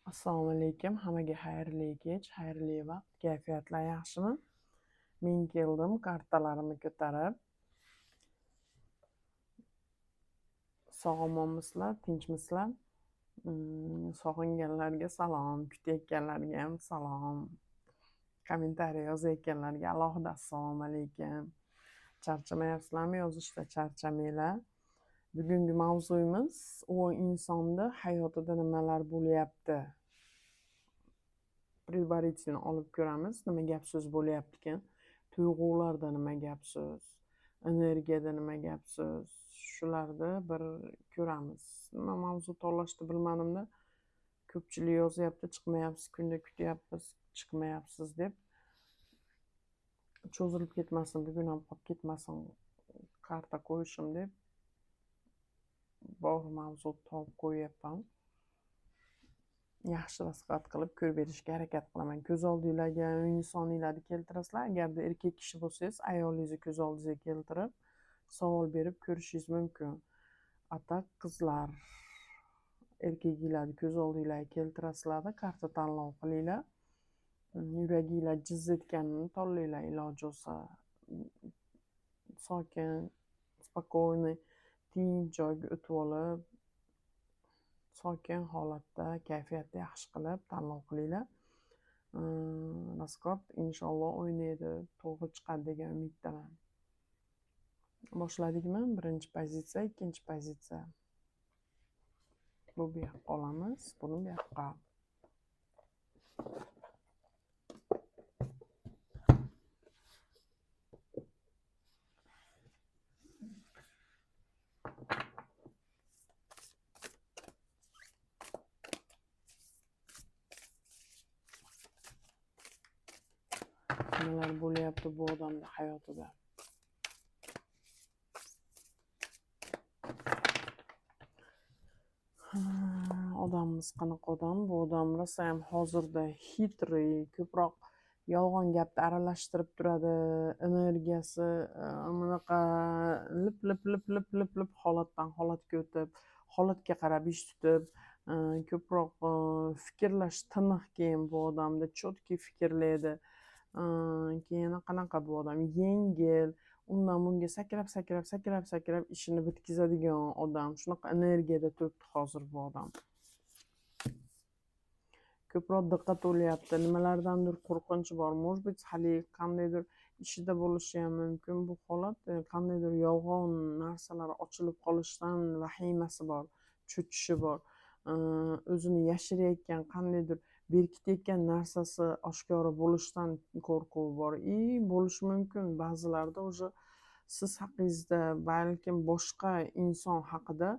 Assalomu alaykum. Hammaga xayrli kech, xayrli vaqt. Kayfiyatlar yaxshimi? Men keldim kartalarimni ko'tarib. Sog'monmisizlar, tinchmisizlar? Sog'inganlarga salom, kutayotganlarga ham salom. Kommentariy yozayotganlarga alohida assalomu alaykum. Charchamayapsizlarmi yozishda? Charchamanglar. Bugungi mavzuyimiz u insonni hayotida nimalar bo'lyapti. Предварительно olib ko'ramiz, nima gap so'z bo'lyapti-ekan. Tuyg'ularda nima gap so'z, energiyada nima gap so'z, shularni bir ko'ramiz. Nima mavzu tanlashni bilmadimda, ko'pchilik yozyapti, chiqmayapsiz, kunda kutyapmiz, chiqmayapsiz deb. Cho'zilib ketmasin, bugun ham qolib ketmasin karta qo'yishim deb bor mavzu topib qo'yyapman. Yaxshi nasihat qilib ko'rib berishga harakat qilaman. Ko'z oldingizga insoniylarni keltirasizlar. Agarda erkak kishi bo'lsangiz, ayolingizni ko'z oldingizga keltirib, savol berib ko'rishingiz mumkin. Atak qizlar, erkaklarni ko'z oldingizga keltirasizlar, karta tanlov qilinglar. Yuraginglar jiz etganini tanlanglar iloji bo'lsa. Sokin, spokойный, tinch joyga o'tib olib, sokin holatda kayfiyatni yaxshi qilib tanlov qilinglar. Rasklad inshaalloh o'ynaydi, to'g'ri chiqadi degan umiddaman. Boshladikmi? Birinchi pozitsiya, ikkinchi pozitsiya. Bu yoqqa olamiz, buni bu yoqqa. Nimalar bo'lyapti bu odamning hayotida? Odamimiz qanaqa odam? Bu odam rosa ham hozirda xitriy, ko'proq yolg'on gapni aralashtirib turadi. Energiyasi bunaqa lip holatdan holatga o'tib, holatga qarab ish tutib, ko'proq fikrlash tiniq keyin bu odamda chotki fikrlaydi. Keyin qanaqa bu odam? Yengil, undan bunga sakrab ishini bitkazadigan odam. Shunaqa energiyada turibdi hozir bu odam. Ko'proq diqqat bo'lyapti, nimalardandir qo'rqinchi bor. Может быть, hali qandaydir ishida bo'lishi ham mumkin bu holat. Qandaydir yolg'on narsalar ochilib qolishidan vahimasi bor, cho'chishi bor. O'zini yashirayotgan, qandaydir berkitayotgan narsasi oshkora bo'lishidan qo'rquvi bor. Bo'lishi mumkin ba'zilarda o'zi siz haqingizda, balkim boshqa inson haqida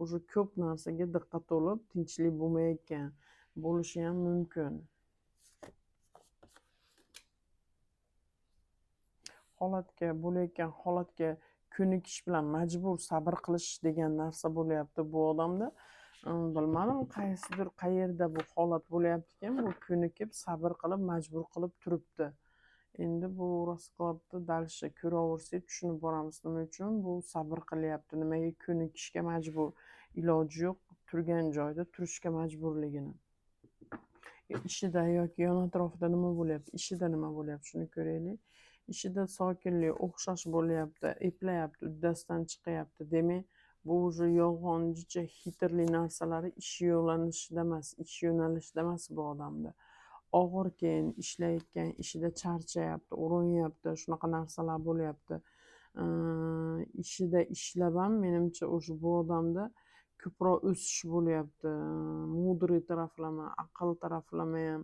o'zi ko'p narsaga diqqat bo'lib, tinchlik bo'lmayotgan bo'lishi ham mumkin. Bo'layotgan holatga ko'nikish bilan majbur sabr qilish degan narsa bo'lyapti bu odamda. Bilmadim, qaysidir qayerda bu holat bo'lyapti-ekan, bu ko'nikib sabr qilib majbur qilib turibdi. Endi bu raskladni dalsha ko'raversak tushunib boramiz, nima uchun bu sabr qilyapti, nimaga ko'nikishga majbur, iloji yo'q turgan joyda turishga majburligini. Ishida yoki yon atrofida nima bo'lyapti, ishida nima bo'lyapti, shuni ko'raylik. Ishida sokinlik, o'xshash bo'lyapti, eplayapti, uddasidan chiqyapti. Demak, bu o'zi yolg'onchicha, xitrli narsalari ish yo'nalishida emas, ish yo'nalishida emas bu odamda. Og'ir keyin ishlayotgan ishida charchayapti, urinyapti, shunaqa narsalar bo'lyapti. Ishida ishlab ham menimcha o'sha bu odamda ko'proq o'sish bo'lyapti. Mudriy taraflama, aql taraflama ham,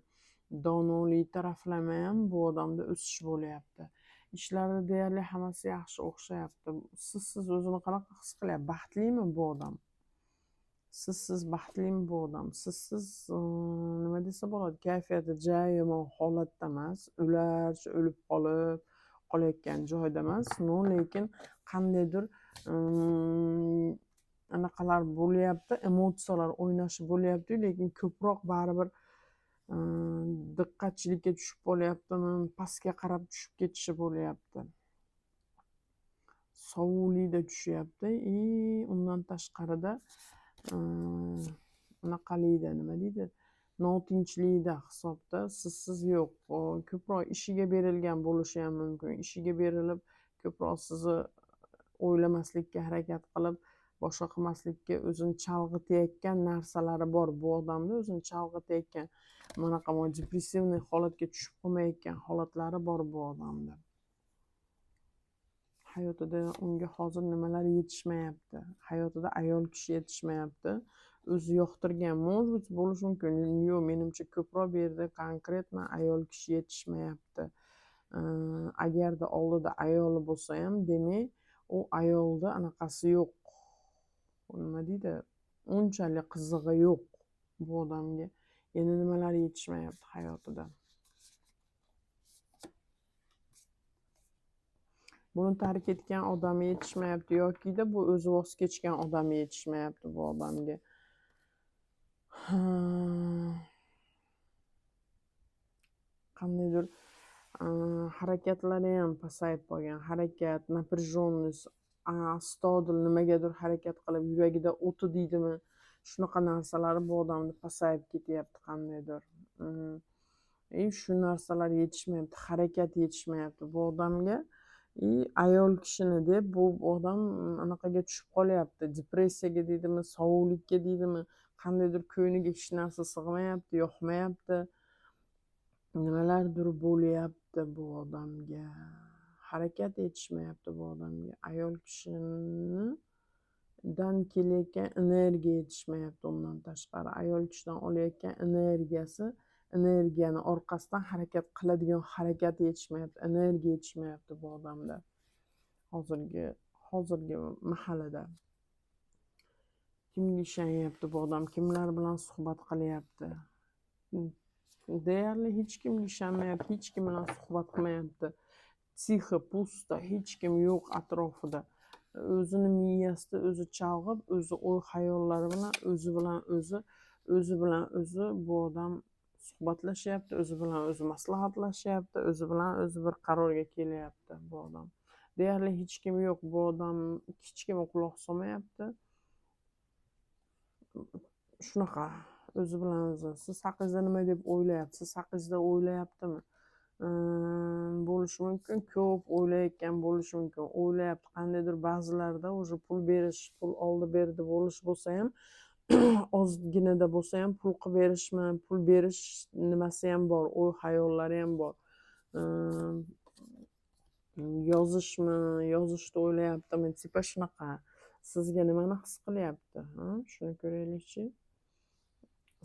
donolik taraflama ham bu odamda o'sish bo'lyapti. Ishlarda deyarli hammasi yaxshi o'xshayapti. Siz o'zini qanaqa his qilyapsiz? Baxtlimi bu odam? Siz baxtlimi bu odam? Siz nima desa bo'ladi? Kayfiyati yomon holatda emas, ularcha o'lib qolayotgan joyda emas, lekin qandaydir anaqalar bo'lyapti, emotsiyalar o'ynashi bo'lyapti, lekin ko'proq baribir diqqatchilikka tushib qolyaptimi, pastga qarab tushib ketishi bo'lyapti. Sovuqlikda tushyapti. Undan tashqarida anaqalikda nima deydi? notinchlikda hisobda sizsiz yo'q. Ko'proq ishiga berilgan bo'lishi ham mumkin. Ishiga berilib ko'proq sizni o'ylamaslikka harakat qilib, boshqa qilmaslikka o'zini chalg'itayotgan narsalari bor bu odamda. O'zini chalg'itayotgan manaqa depressivniy holatga tushib qolmayotgan holatlari bor bu odamda. Hayotida unga hozir nimalar yetishmayapti. Hayotida ayol kishi yetishmayapti. O'zi yoqtirgan может bo'lishi mumkin. Yo'q, menimcha ko'proq bu yerda konkretno ayol kishi yetishmayapti. Agarda oldida ayoli bo'lsa ham, demak, u ayolda anaqasi yo'q. Nima deydi? Unchalik qizig'i yo'q bu odamga. Endi nimalar yetishmayapti hayotida. Buni tark etgan odami yetishmayapti yoki bu o'zi voz kechgan odami yetishmayapti bu odamga. Qandaydir harakatlari ham pasayib qolgan. Harakat, напряженность, astodil nimagadir harakat qilib, yuragida o'ti deydimi, shunaqa narsalari bu odamda pasayib ketyapti qandaydir. Shu narsalar yetishmayapti, harakat yetishmayapti bu odamga. Ayol kishini deb bu odam anaqaga tushib qolyapti. Depressiyaga deydimi, sovuqlikka deydimi, qandaydir ko'ngliga hech narsa sig'mayapti, yoqmayapti. Nimalardir bo'lyapti bu odamga. Harakat yetishmayapti bu odamga. Ayol kishidan kelayotgan energiya yetishmayapti undan tashqari. Ayol kishidan olayotgan energiyani orqasidan harakat qiladigan harakat yetishmayapti. Energiya yetishmayapti bu odamda. Hozirgi mahallada. Kimga ishonyapti bu odam? Kimlar bilan suhbat qilyapti? Deyarli hech kimga ishonmayapti, hech kim bilan suhbat qilmayapti. Tixi, pusto, hech kim yo'q atrofida. O'zini miyasida o'zi chalg'ib, o'zi o'y xayollari bilan o'zi bu odam suhbatlashyapti, o'zi bilan o'zi maslahatlashyapti, o'zi bilan o'zi bir qarorga kelyapti bu odam. Deyarli hech kim yo'q, bu odam hech kimga quloq solmayapti. Shunaqa o'zi bilan o'zi. Siz haqingizda nima deb o'ylayapsiz? Siz haqingizda o'ylayaptimi? Bo'lishi mumkin, ko'p o'ylayotgan bo'lishi mumkin. O'ylayapti, qandaydir ba'zilarda o'sha pul berish, pul oldi berdi bo'lish bo'lsa ham, ozginada bo'lsa ham pul qilib berishmi, pul berish nimasi ham bor, o'y xayollari ham bor. Yozishni o'ylayaptimi? Tipa shunaqa. Sizga nimani his qilyapti? Shuni ko'raylikchi.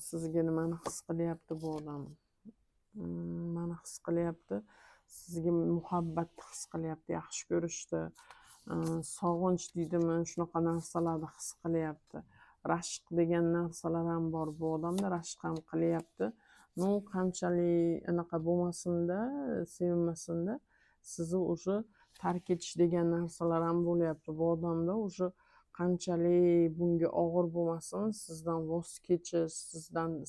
Sizga nimani his qilyapti bu odam? Nimani his qilyapti? Sizga muhabbatni his qilyapti, yaxshi ko'rishdi, sog'inch deydimi, shunaqa narsalarni his qilyapti. Rashq degan narsalar ham bor bu odamda, rashq ham qilyapti. Qanchalik anaqa bo'lmasin-da, sevinmasin-da, sizni o'sha tark etish degan narsalar ham bo'lyapti bu odamda. O'sha qanchalik bunga og'ir bo'lmasin, sizdan voz kechish,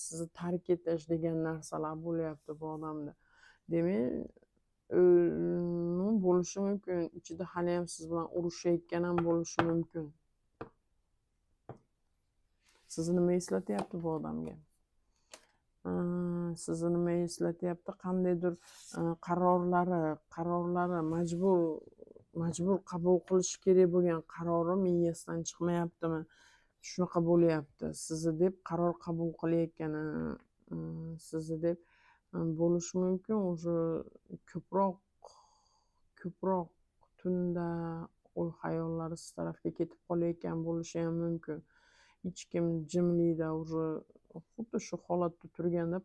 sizni tark etish degan narsalar bo'lyapti bu odamda. Demak, bo'lishi mumkin. Ichida hali ham siz bilan urushayotgan ham bo'lishi mumkin. Sizni nima eslatyapti bu odamga? Sizni nima eslatyapti? Qandaydir qarorlari majbur qabul qilish kerak bo'lgan qarori miyasidan chiqmayaptimi? Shunaqa bo'lyapti. Sizni deb qaror qabul qilayotgani, sizni deb bo'lishi mumkin. O'sha ko'proq tunda o'y xayollari siz tarafga ketib qolayotgan bo'lishi ham mumkin. Hech kim jimlikda xuddi shu holatda turganda,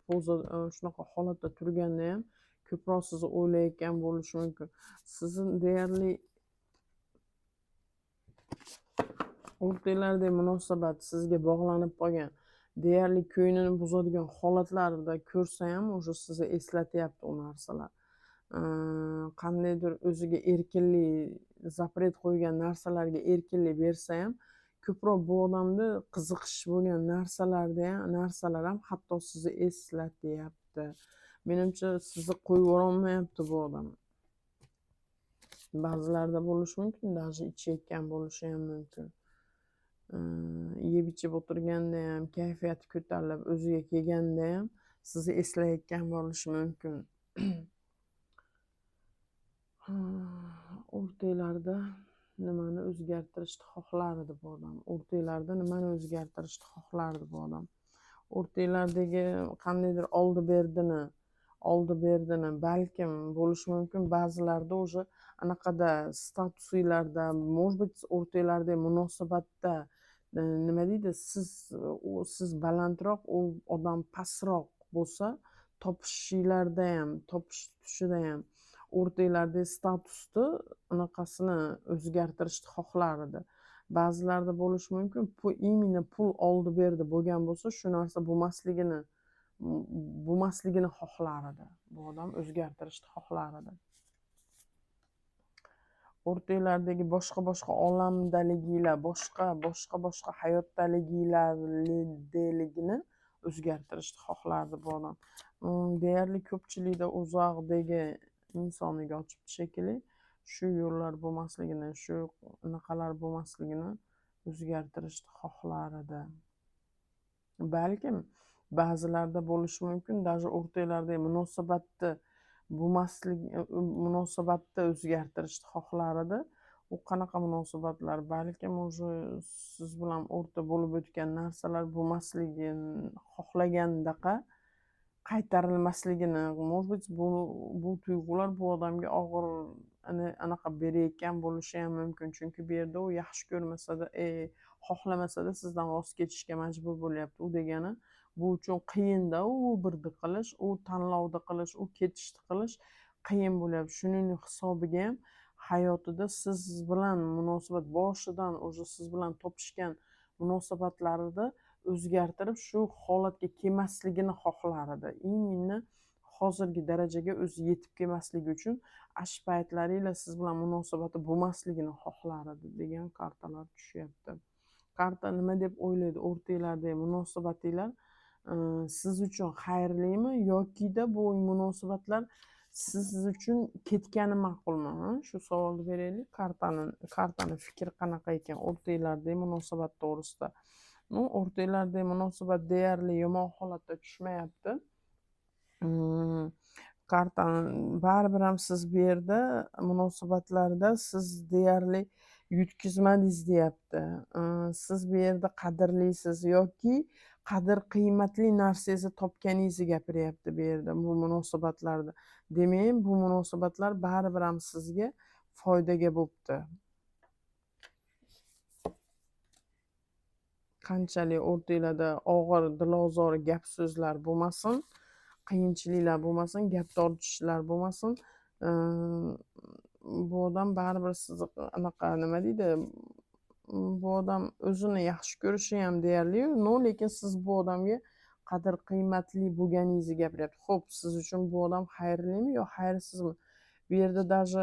poza shunaqa holatda turganda ham ko'proq sizni o'ylayotgan bo'lishi mumkin. Sizni deyarli o'rtanglardagi munosabat sizga bog'lanib qolgan, deyarli ko'nglini buzadigan holatlarda ko'rsa ham o'sha sizni eslatyapti u narsalar. Qandaydir o'ziga erkinlik, zapret qo'ygan narsalarga erkinlik bersa ham, ko'proq bu odamda qiziqish bo'lgan narsalar ham hatto sizni eslatyapti. Menimcha sizni qo'yib yuborolmayapti bu odam. Ba'zilarda bo'lishi mumkin, даже ichayotgan bo'lishi ham mumkin. yeb ichib o'tirganda ham, kayfiyati ko'tarilib o'ziga kelganda ham sizni eslayotgan bo'lishi mumkin. O'rtalarda nimani o'zgartirishni xohlardi bu odam? O'rtalarda nimani o'zgartirishni xohlardi bu odam? O'rtalardagi qandaydir oldi berdini balkim bo'lishi mumkin. Ba'zilarda уже anaqada statusinglarda, может быть, o'rtalardagi munosabatda nima deydi, siz balandroq, u odam pastroq bo'lsa, topishishlarda ham, topish tutishida ham o'rtalardagi statusni anaqasini o'zgartirishni xohlardi. Ba'zilarda bo'lishi mumkin, именно pul oldi berdi bo'lgan bo'lsa, shu narsa bo'lmasligini xohlardi. Bu odam o'zgartirishni xohlardi. O'rtalardagi boshqa olamdaliginglar, boshqa hayotdaliginglarni o'zgartirishni xohlardi bu odam. Deyarli ko'pchilikda uzoqdagi insoniga ochibdi shekilli, shu yo'llar bo'lmasligini, shu anaqalar bo'lmasligini o'zgartirishni xohlardi. Balkim ba'zilarda bo'lishi mumkin, даже o'rtalardagi munosabatni o'zgartirishni xohlardi. U qanaqa munosabatlar? Balkim o'zi siz bilan o'rta bo'lib o'tgan narsalar bo'lmasligini xohlagandaqa qaytarilmasligini, может быть, bu tuyg'ular bu odamga og'ir anaqa berayotgan bo'lishi ham mumkin. Chunki bu yerda u yaxshi ko'rmasada, xohlamasada sizdan voz kechishga majbur bo'lyapti. U degani bu uchun qiyinda, u birni qilish, u tanlovni qilish, u ketishni qilish qiyin bo'lyapti. Shuning hisobiga ham hayotida siz bilan munosabat boshidan o'zi siz bilan topishgan munosabatlarida o'zgartirib shu holatga kelmasligini xohlardi. Именно hozirgi darajaga o'zi yetib kelmasligi uchun ash paytlaringlar siz bilan munosabati bo'lmasligini xohlardi degan kartalar tushyapti. Karta nima deb o'ylaydi? O'rtalardagi munosabatinglar siz uchun xayrlimi yoki-da bu munosabatlar siz uchun ketgani ma'qulmi? Shu savolni beraylik. Kartani fikri qanaqa ekan o'rtalardagi munosabat to'g'risida? O'rtalardagi munosabat deyarli yomon holatda tushmayapti. Kartani baribir ham siz bu yerda munosabatlarda siz deyarli yutkazmadingiz deyapti. Siz bu yerda qadrlisiz yoki qadr qiymatli narsangizni topganingizni gapiryapti bu yerda bu munosabatlarda. Demak, bu munosabatlar baribir ham sizga foydaga bo'libdi. Qanchalik o'rtalarda og'ir, dilozor gap so'zlar bo'lmasin, qiyinchiliklar bo'lmasin, gap tortishishlar bo'lmasin, bu odam baribir sizni anaqa nima deydi, bu odam o'zini yaxshi ko'rishi ham deyarli, lekin siz bu odamga qadr qiymatli bo'lganingizni gapiryapti. Xo'p, siz uchun bu odam xayrlimi yo xayrsizmi? Bu yerda даже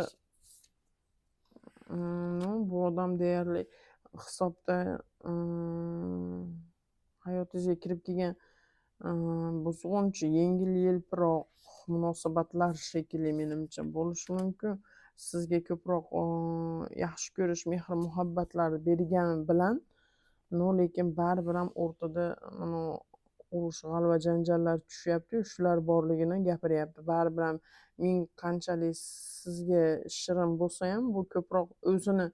bu odam deyarli hisobda hayotingizga kirib kelgan buzg'unchi, yengil-yelpiroq munosabatlar shekilli menimcha bo'lishi mumkin. Sizga ko'proq yaxshi ko'rish, mehr muhabbatlar bergani bilan, lekin baribir ham o'rtada urush, g'alva, janjallar tushyapti, shular borligini gapiryapti. Baribir ham ming qanchalik sizga shirin bo'lsa ham, bu ko'proq o'zini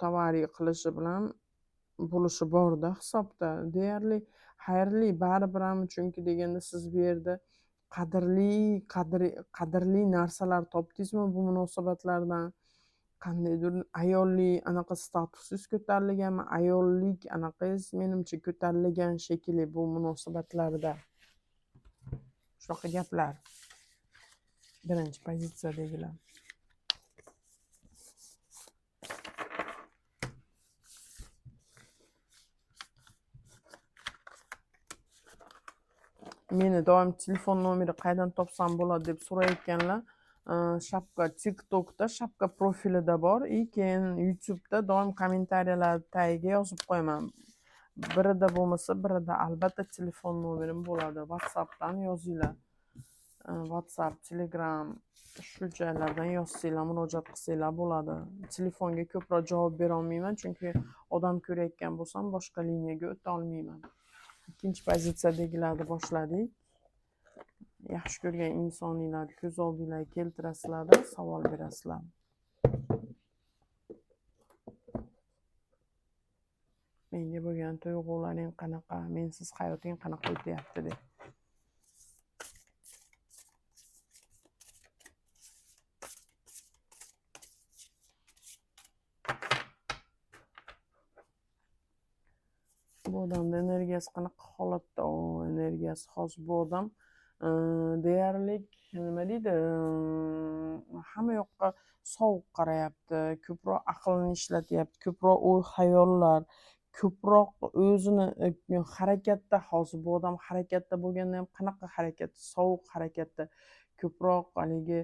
tovari qilishi bilan bo'lishi borda hisobda. Deyarli xayrli baribir ham, chunki deganda siz bu yerda qadrli narsalar topdingizmi bu munosabatlardan? Qandaydir ayollik anaqa statusingiz ko'tarilganmi? Ayollik anaqangiz menimcha ko'tarilgan shekilli bu munosabatlarda. Shunaqa gaplar. Birinchi pozitsiyadagilar. Meni doim telefon nomeri qaydan topsam bo'ladi deb so'rayotganlar, shapka TikTokda shapka profilida bor, keyin YouTube'da doim kommentariyalar tagiga yozib qo'yaman. Birida bo'lmasa birida albatta telefon nomerim bo'ladi. WhatsAppdan yozinglar. WhatsApp, Telegram shu joylardan yozsanglar, murojaat qilsanglar bo'ladi. Telefonga ko'proq javob bera olmayman, chunki odam ko'rayotgan bo'lsam boshqa liniyaga o'ta olmayman. Ikkinchi pozitsiyadagilarni boshladik. Yaxshi ko'rgan insoninglarni ko'z oldinglarga keltirasizlar-da, savol berasizlar. Menga bo'lgan tuyg'ularing qanaqa, mensiz hayoting qanaqa o'tyapti deb. Bu odamda energiyasi qanaqa holatda, energiyasi hozir bu odam deyarli nima deydi, hamma yoqqa sovuq qarayapti, ko'proq aqlini ishlatyapti, ko'proq o'y xayollar, ko'proq o'zini harakatda. Hozir bu odam harakatda bo'lganda ham qanaqa harakat, sovuq harakatda, ko'proq haligi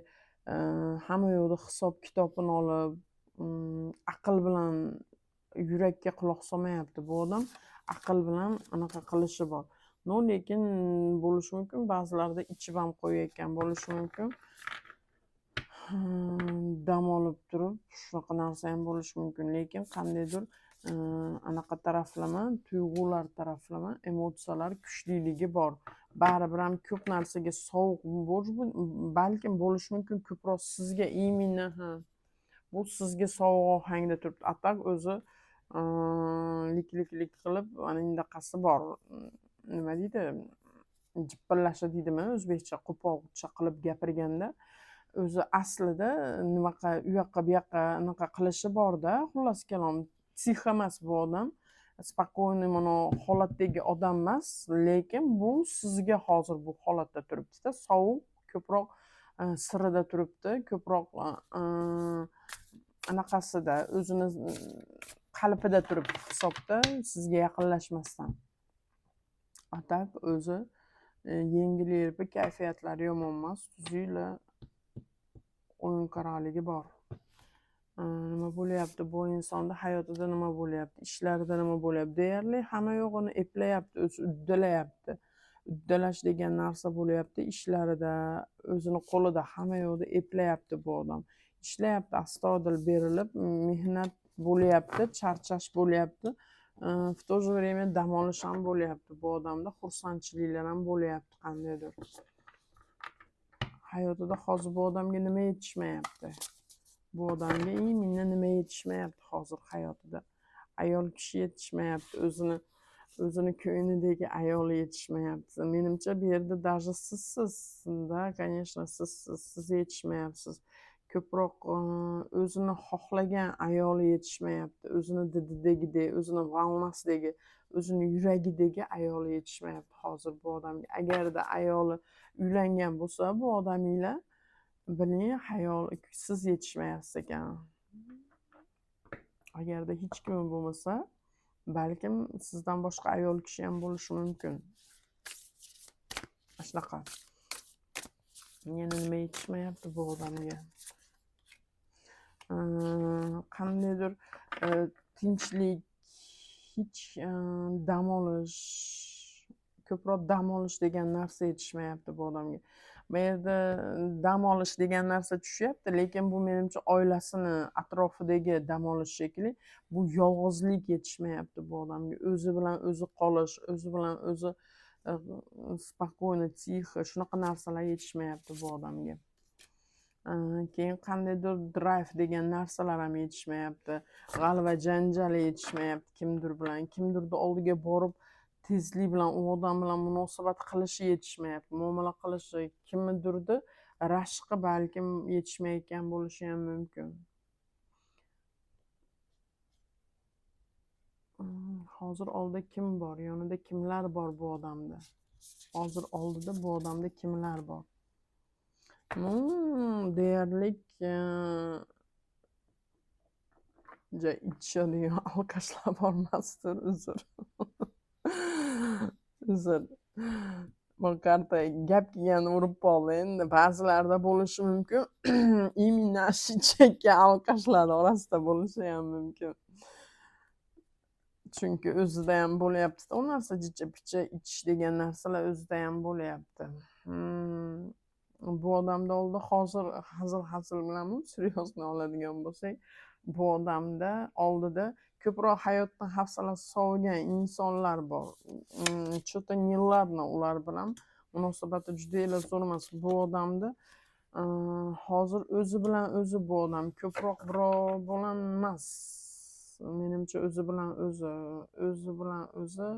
hamma yo'qda hisob kitobini olib, aql bilan yurakka quloq solmayapti bu odam. Aql bilan anaqa qilishi bor. No, lekin bo'lishi mumkin, ba'zilarda ichib ham qo'yayotgan bo'lishi mumkin. Dam olib turib shunaqa narsa ham bo'lishi mumkin, lekin qandaydir anaqa taraflama, tuyg'ular taraflama, emotsiyalar kuchliligi bor. Baribir ham ko'p narsaga sovuq balkim bo'lishi mumkin, ko'proq sizga именно bu sizga sovuq ohangda turibdi. Atak o'zi lik qilib anaqasi bor. Nima deydi? Jippillashi deydimi o'zbekcha, qo'polcha qilib gapirganda o'zi aslida nimaqa u yoqqa bu yoqqa anaqa qilishi borda. Xullas kalom, psix emas bu odam. Spokойный mana holatdagi odam emas, lekin bu sizga hozir bu holatda turibdi-da, sovuq, ko'proq sirida turibdi, ko'proq anaqasida, o'zini qalbida turibdi hisobda, sizga yaqinlashmasdan. Atak o'zi yengil-yelpi, kayfiyatlari yomon emas, tuzukla o'yinqaraligi bor. Nima bo'lyapti bu insonda, hayotida nima bo'lyapti, ishlarida nima bo'lyapti, deyarli hamma yo'g'ini eplayapti, o'zi uddalayapti. Uddalash degan narsa bo'lyapti ishlarida, o'zini qo'lida hamma yo'qda eplayapti bu odam. Ishlayapti, astoydil berilib, mehnat bo'lyapti, charchash bo'lyapti. В то же время dam olish ham bo'lyapti bu odamda, xursandchiliklar ham bo'lyapti qandaydir. Hayotida hozir bu odamga nima yetishmayapti? Bu odamga именно nima yetishmayapti hozir hayotida? Ayol kishi yetishmayapti, o'zini ko'nglidagi ayol yetishmayapti. Menimcha bu yerda даже sizda, конечно, siz yetishmayapsiz. Ko'proq o'zini xohlagan ayoli yetishmayapti. O'zini dididagidek, o'zini valnasidagi, o'zini yuragidagi ayoli yetishmayapti hozir bu odamga. Agarda ayoli uylangan bo'lsa bu odaminglar, biling, siz yetishmayapsiz ekan. Agarda hech kim bo'lmasa, balkim sizdan boshqa ayol kishi ham bo'lishi mumkin. Shunaqa. Yana nima yetishmayapti bu odamga? Qandaydir tinchlik, hech dam olish, ko'proq dam olish degan narsa yetishmayapti bu odamga. Bu yerda dam olish degan narsa tushyapti, lekin bu menimcha oilasini atrofidagi dam olish shekilli. Bu yolg'izlik yetishmayapti bu odamga. O'zi bilan o'zi qolish, o'zi bilan o'zi spokойно, тихо, shunaqa narsalar yetishmayapti bu odamga. Keyin qandaydir drive degan narsalar ham yetishmayapti. G'alva janjal yetishmayapti kimdir bilan. Kimdirni oldiga borib tezlik bilan u odam bilan munosabat qilishi yetishmayapti. Muomala qilishi, kimnidirdi rashqi balkim yetishmayotgan bo'lishi ham mumkin. Hozir oldida kim bor? Yonida kimlar bor bu odamda? Hozir oldida bu odamda kimlar bor? Deyarli ichishadigan alkashlar bormasdir, uzr. Uzr. Bu karta gap kelganda urib qoldi. Endi ba'zilarda bo'lishi mumkin. Именно chekkan alkashlar orasida bo'lishi ham mumkin. Chunki o'zida ham bo'lyapti. U narsa jicha-picha ichish degan narsalar o'zida ham bo'lyapti. Bu odamda oldi hozir hazil bilan seryozni oladigan bo'lsak, bu odamda oldida ko'proq hayotdan hafsalasi sovigan insonlar bor. Что-то neladno ular bilan munosabati judayla zo'r emas. Bu odamda hozir o'zi bilan o'zi bu odam ko'proq birov bilan emas. Menimcha o'zi bilan o'zi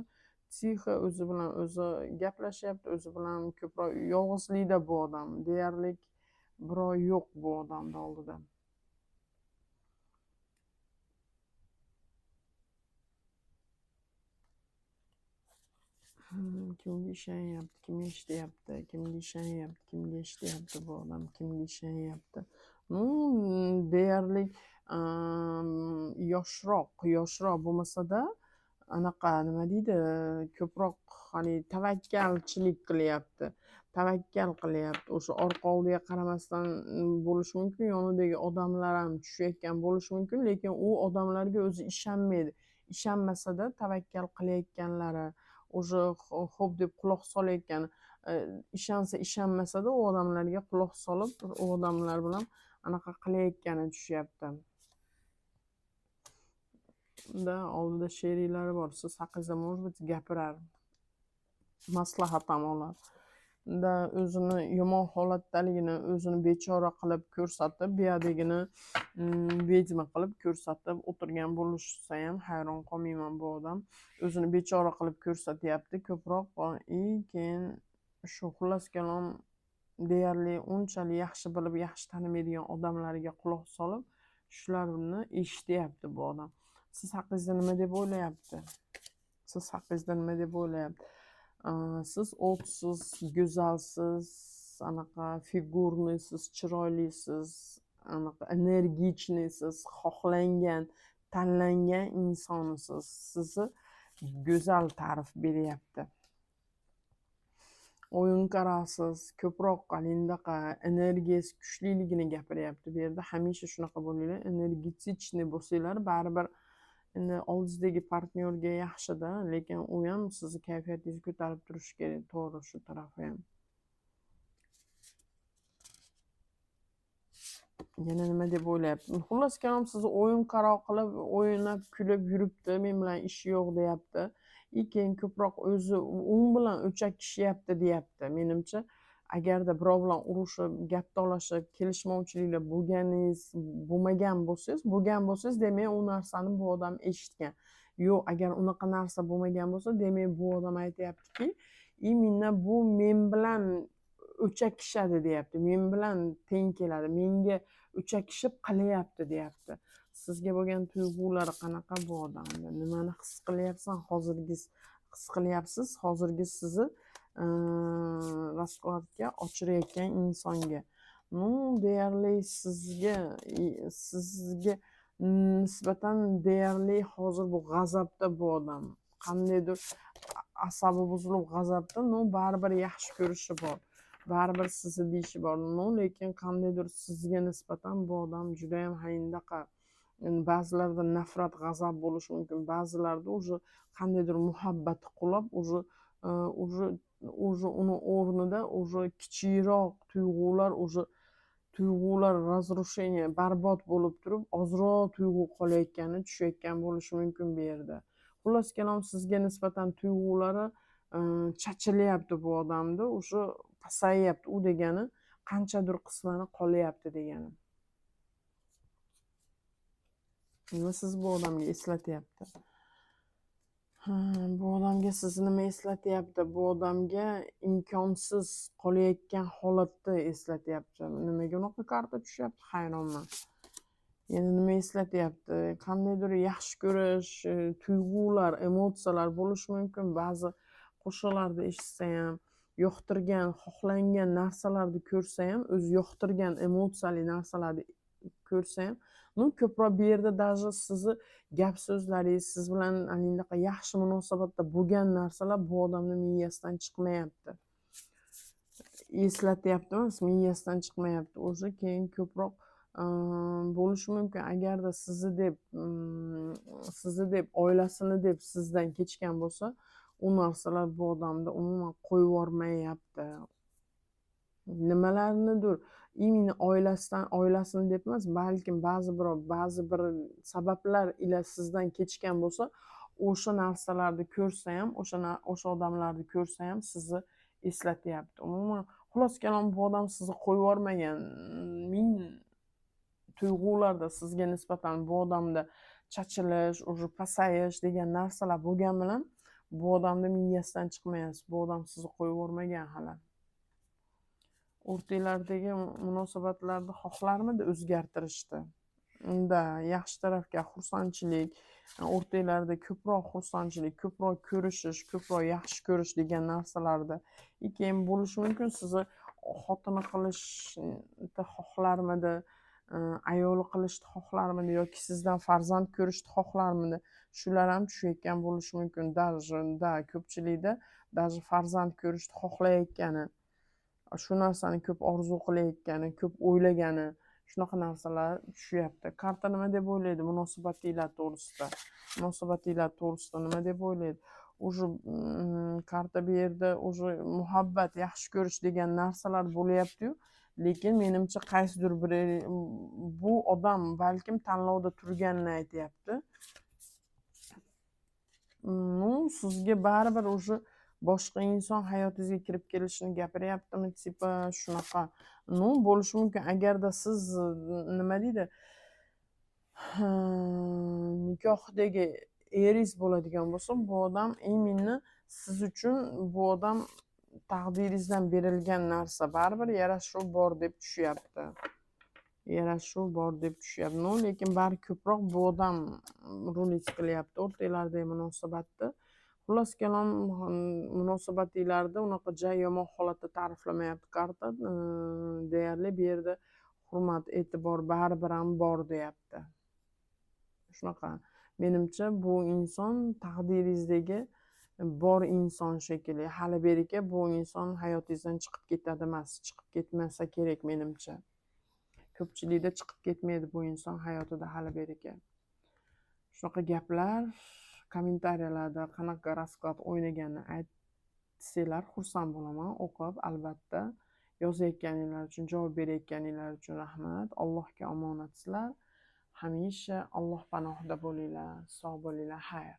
tixo o'zi bilan o'zi gaplashyapti, o'zi bilan ko'proq yolg'izlikda bu odam. Deyarli birov yo'q bu odamni oldida. Kimga ishonyapti, kim eshityapti, kimga ishonyapti, kimga eshityapti bu odam, kimga ishonyapti. Deyarli yoshroq bo'lmasa-da, anaqa nima deydi, ko'proq tavakkalchilik qilyapti. Tavakkal qilyapti. O'sha orqa oldiga qaramasdan bo'lishi mumkin, yonidagi odamlar ham tushayotgan bo'lishi mumkin, lekin u odamlarga o'zi ishonmaydi. Ishonmasa-da tavakkal qilayotganlari, o'sha xo'p deb quloq solayotgani, ishonsa ishonmasa-da u odamlarga quloq solib, u odamlar bilan anaqa qilayotgani tushyapti. Oldida sheriklari bor. Siz haqingizda может быть gapirar, maslahat ham olar. O'zini yomon holatdaligini o'zini bechora qilib ko'rsatib, buyerdagini vedma qilib ko'rsatib o'tirgan bo'lishsa ham hayron qolmayman. Bu odam o'zini bechora qilib ko'rsatyapti ko'proq. Keyin shu xullas kalom deyarli unchalik yaxshi bilib, yaxshi tanimaydigan odamlarga quloq solib, shularni eshityapti bu odam. Siz haqingizda nima deb o'ylayapti? Siz o'tsiz, go'zalsiz, anaqa figurnisiz, chiroylisiz, anaqa energichniisiz, xohlangan, tanlangan insonsiz. Sizni go'zal ta'rif beryapti. O'yinqarasiz, ko'proq energiyasi kuchliligini gapiryapti. Bu yerda hamisha shunaqa bo'linglar, energetichniy bo'lsanglar, baribir endi oldingizdagi partnyorga yaxshi-da, lekin u ham sizni kayfiyatingizni ko'tarib turishi kerak, to'g'ri, shu tarafi ham. Yana nima deb o'ylayapti? Xullas kalom sizni o'yin-qaro qilib, o'ynab, kulib yuribdi, men bilan ishi yo'q deyapti. Keyin ko'proq o'zi u bilan o'chakishyapti deyapti. Menimcha, agarda birov bilan urushib, gap talashib, kelishmovchiliklar bo'lgan bo'lsangiz, demak u narsani bu odam eshitgan. Yo'q, agar unaqa narsa bo'lmagan bo'lsa, demak bu odam aytayaptiki, bu men bilan o'chakishadi deyapti. Men bilan teng keladi. Menga o'chakishib qilyapti deyapti. Sizga bo'lgan tuyg'ulari qanaqa bu odamda? Nimani his qilyapsiz? Hozirgi sizni raskladga ochirayotgan insonga. Deyarli sizga nisbatan deyarli hozir bu g'azabda bu odam. Qandaydir asabi buzilib g'azabda, baribir yaxshi ko'rishi bor. Baribir sizni deyishi bor. Lekin qandaydir sizga nisbatan bu odam juda ham hayindaqa. Ba'zilarda nafrat, g'azab bo'lishi mumkin. Ba'zilarda уже qandaydir muhabbati qulab, уже uni o'rnida уже kichikroq tuyg'ular разрушение, barbod bo'lib turib, ozroq tuyg'u qolayotgani tushayotgan bo'lishi mumkin bu yerda. Xullas kalom sizga nisbatan tuyg'ulari chachilyapti bu odamda, o'sha pasayyapti. U degani qanchadir qismani qolyapti degani. Nima siz bu odamga eslatyapti? Bu odamga sizni nima eslatyapti? Bu odamga imkonsiz qolayotgan holatni eslatyapti. Nimaga unaqa karta tushyapti? Hayronman. Yana nima eslatyapti? Qandaydir yaxshi ko'rish, tuyg'ular, emotsiyalar bo'lishi mumkin. Ba'zi qo'shiqlarni eshitsa ham, yoqtirgan, xohlangan narsalarni ko'rsa ham, o'zi yoqtirgan emotsiyali narsalarni ko'rsa ham, ko'proq bu yerda даже sizni gap so'zlaringiz, siz bilan yaxshi munosabatda bo'lgan narsalar bu odamni miyasidan chiqmayapti. Eslatyapti emas, miyasidan chiqmayapti. O'sha keyin ko'proq bo'lishi mumkin. Agarda sizni deb, oilasini deb sizdan kechgan bo'lsa, u narsalar bu odamda umuman qo'yib yubormayapti. nimalarnidir именно oilasini deb emas, balkim ba'zi bir sabablar ila sizdan kechgan bo'lsa, o'sha narsalarni ko'rsa ham, o'sha odamlarni ko'rsa ham sizni eslatyapti. Umuman xullas kalom bu odam sizni qo'yib yubormagan. Ming tuyg'ularda sizga nisbatan bu odamda chachilish, уже pasayish degan narsalar bo'lgani bilan bu odamni miyasidan chiqmayapsiz. Bu odam sizni qo'yib yubormagan hali. O'rtanglardagi munosabatlarni xohlarmidi o'zgartirishni? Unda yaxshi tarafga xursandchilik, o'rtanglarda ko'proq xursandchilik, ko'proq ko'rishish, ko'proq yaxshi ko'rish degan narsalarda keyin bo'lishi mumkin. Sizni xotini qilishni xohlarmidi, ayoli qilishni xohlarmidi yoki sizdan farzand ko'rishni xohlarmidi? Shular ham tushayotgan bo'lishi mumkin. Ko'pchilikda даже farzand ko'rishni xohlayotgani, shu narsani ko'p orzu qilayotgani, ko'p o'ylagani, shunaqa narsalar tushyapti. Karta nima deb o'ylaydi munosabatinglar to'g'risida? Munosabatinglar to'g'risida nima deb o'ylaydi? Уже karta bu yerda уже muhabbat, yaxshi ko'rish degan narsalar bo'lyapti-yu, lekin menimcha qaysidir bir bu odam balkim tanlovda turganini aytyapti. Sizga baribir уже boshqa inson hayotingizga kirib kelishini gapiryaptimi, tipa shunaqa. Bo'lishi mumkin. Agarda siz nima deydi, nikohdagi eringiz bo'ladigan bo'lsa, bu odam именно siz uchun bu odam taqdiringizdan berilgan narsa, baribir yarashuv bor deb tushyapti. Lekin bari ko'proq bu odam rulit qilyapti o'rtanglardagi munosabatni. Xullas kalom, munosabatinglarda unaqa yomon holatda ta'riflamayapti karta. Deyarli bu yerda hurmat, e'tibor baribir ham bor deyapti. Shunaqa. Menimcha bu inson taqdiringizdagi bor inson shekilli. Hali berika bu inson hayotingizdan chiqib ketadi emas, chiqib ketmasa kerak menimcha. Ko'pchilikda chiqib ketmaydi bu inson hayotida hali berika. Shunaqa gaplar kommentariyalarda qanaqa rasklad o'ynaganini aytsanglar xursand bo'laman. O'qib, albatta, yozayotganinglar uchun, javob berayotganinglar uchun rahmat. Allohga omonatsizlar. Hamisha Alloh panohida bo'linglar, sog' bo'linglar, xayr.